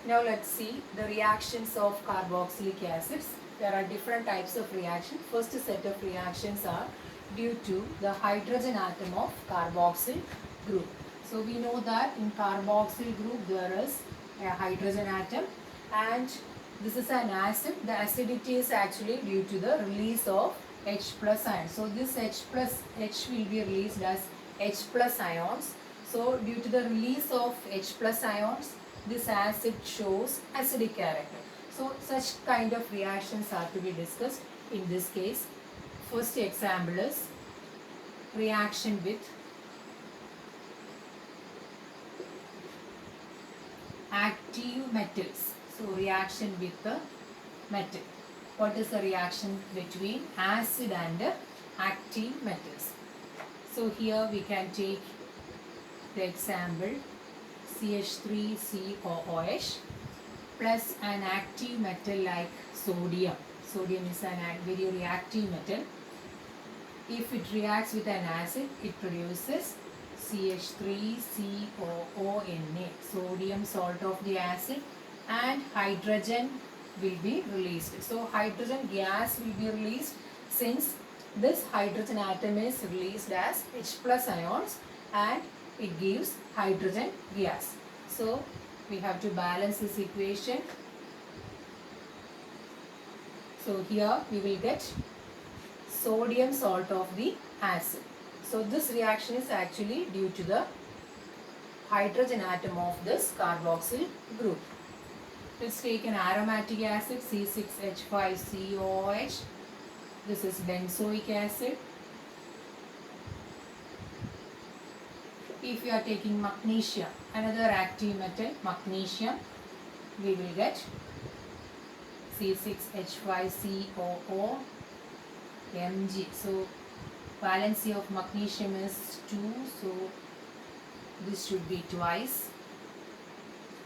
Now let's see the reactions of carboxylic acids. There are different types of reaction. First set of reactions are due to the hydrogen atom of carboxyl group. So we know that in carboxyl group there is a hydrogen atom, and this is an acid. The acidity is actually due to the release of H plus ion. So this H plus H will be released as H plus ions. So due to the release of H plus ions, this acid shows acidic character. So such kind of reactions are to be discussed in this case. First example is reaction with active metals. So reaction with the metal. What is the reaction between acid and active metals? So here we can take the example CH3COOH plus an active metal like sodium. Sodium is an very reactive metal. If it reacts with an acid, it produces CH3COONA, sodium salt of the acid, and hydrogen will be released. So hydrogen gas will be released since this hydrogen atom is released as H plus ions, and it gives hydrogen gas. So we have to balance this equation. So here we will get sodium salt of the acid. So this reaction is actually due to the hydrogen atom of this carboxyl group. Let's take an aromatic acid C6H5COOH. This is benzoic acid. If you are taking magnesium, another active metal, magnesium, we will get C6H5COO Mg. So valency of magnesium is 2, so this should be twice,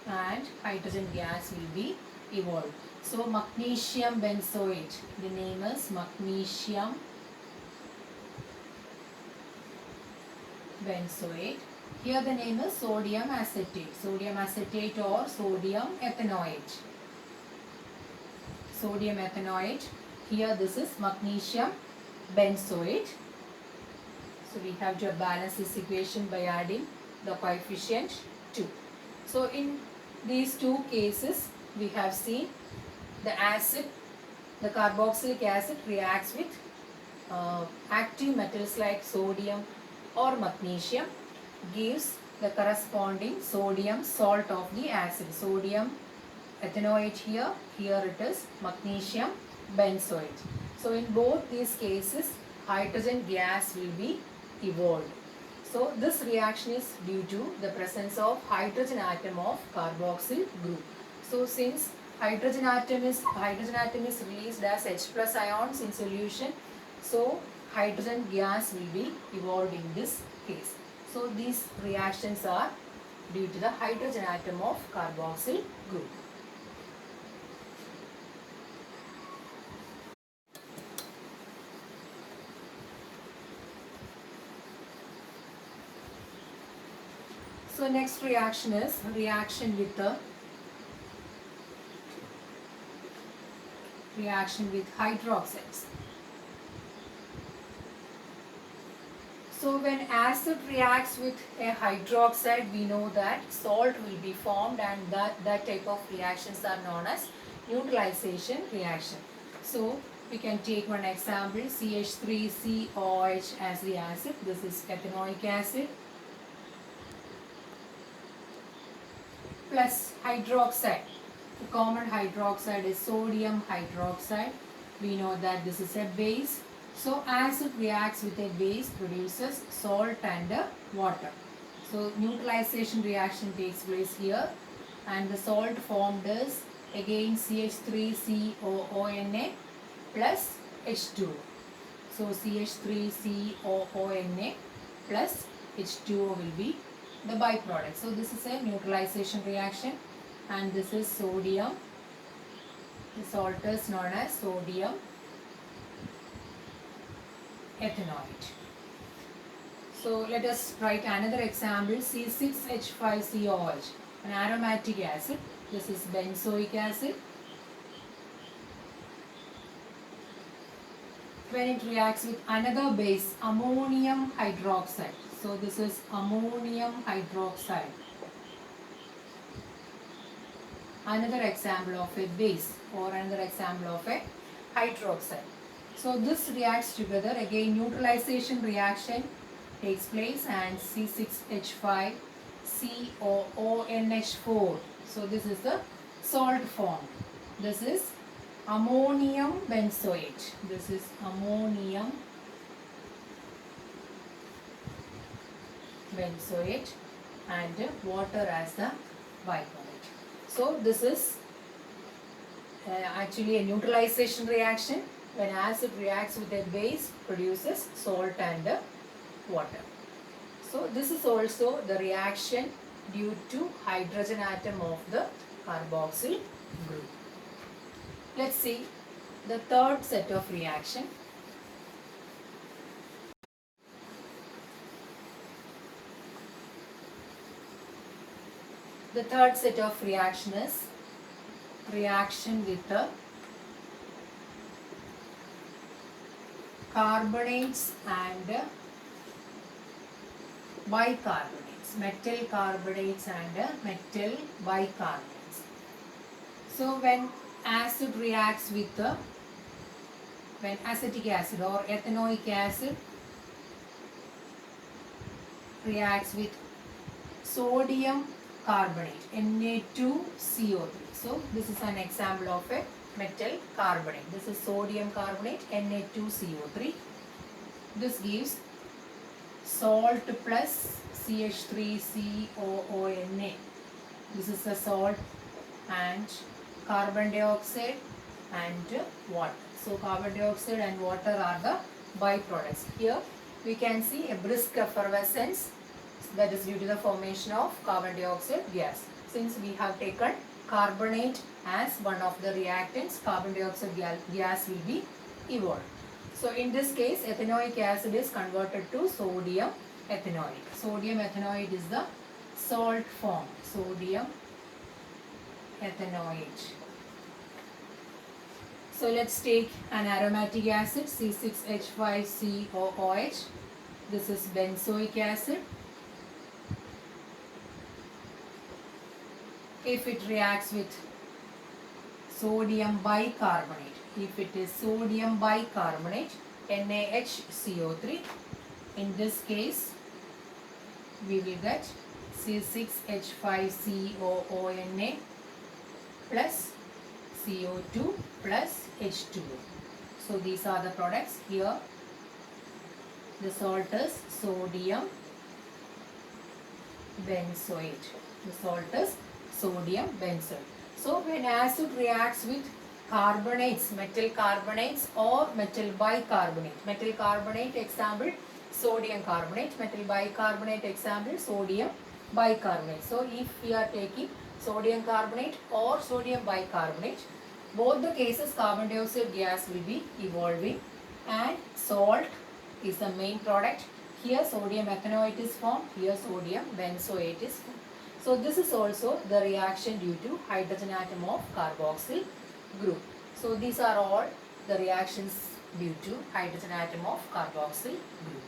and hydrogen gas will be evolved. So magnesium benzoate, the name is magnesium benzoate. Here the name is sodium acetate or sodium ethanoate. Sodium ethanoate. Here this is magnesium benzoate. So we have to balance this equation by adding the coefficient 2. So in these two cases we have seen the acid, the carboxylic acid reacts with active metals like sodium or magnesium, gives the corresponding sodium salt of the acid. Sodium ethanoate here, here it is magnesium benzoate. So in both these cases hydrogen gas will be evolved. So this reaction is due to the presence of hydrogen atom of carboxyl group. So since hydrogen atom is released as H plus ions in solution, so hydrogen gas will be evolved in this case. So these reactions are due to the hydrogen atom of carboxyl group. So next reaction is reaction with hydroxides. So when acid reacts with a hydroxide, we know that salt will be formed, and that type of reactions are known as neutralization reaction. So we can take one example, CH3COOH as the acid. This is ethanoic acid plus hydroxide. The common hydroxide is sodium hydroxide. We know that this is a base. So acid reacts with a base, produces salt and water. So neutralization reaction takes place here, and the salt formed is again CH3COONA plus H2O. So CH3COONA plus H2O will be the byproduct. So this is a neutralization reaction, and this is sodium. The salt is known as sodium ethanoate. So let us write another example, C6H5COOH, an aromatic acid. This is benzoic acid. When it reacts with another base, ammonium hydroxide. So this is ammonium hydroxide. Another example of a base or another example of a hydroxide. So this reacts together. Again, neutralization reaction takes place and C6H5 COONH4. So this is the salt form. This is ammonium benzoate. This is ammonium benzoate and water as the byproduct. So this is actually a neutralization reaction. When acid reacts with a base, produces salt and water. So this is also the reaction due to hydrogen atom of the carboxyl group. Let's see the third set of reaction. The third set of reaction is reaction with the carbonates and bicarbonates, metal carbonates and metal bicarbonates. So when acid reacts with when acetic acid or ethanoic acid reacts with sodium carbonate, Na2CO3. So this is an example of a metal carbonate. This is sodium carbonate, Na2CO3. This gives salt plus CH3COONA. This is the salt and carbon dioxide and water. So carbon dioxide and water are the byproducts. Here we can see a brisk effervescence, that is due to the formation of carbon dioxide gas. Since we have taken carbonate as one of the reactants, carbon dioxide gas will be evolved. So in this case, ethanoic acid is converted to sodium ethanoate. Sodium ethanoate is the salt form. Sodium ethanoate. So let's take an aromatic acid, C6H5COOH. This is benzoic acid. If it reacts with sodium bicarbonate, if it is sodium bicarbonate, NaHCO3, in this case we will get C6H5COONA plus CO2 plus H2O. So these are the products. Here the salt is sodium benzoate. The salt is sodium benzoate. So when acid reacts with carbonates, metal carbonates or metal bicarbonate, metal carbonate example sodium carbonate, metal bicarbonate example sodium bicarbonate. So if we are taking sodium carbonate or sodium bicarbonate, both the cases carbon dioxide gas will be evolving and salt is the main product. Here sodium ethanoate is formed, here sodium benzoate is formed. So this is also the reaction due to hydrogen atom of carboxyl group. So these are all the reactions due to hydrogen atom of carboxyl group.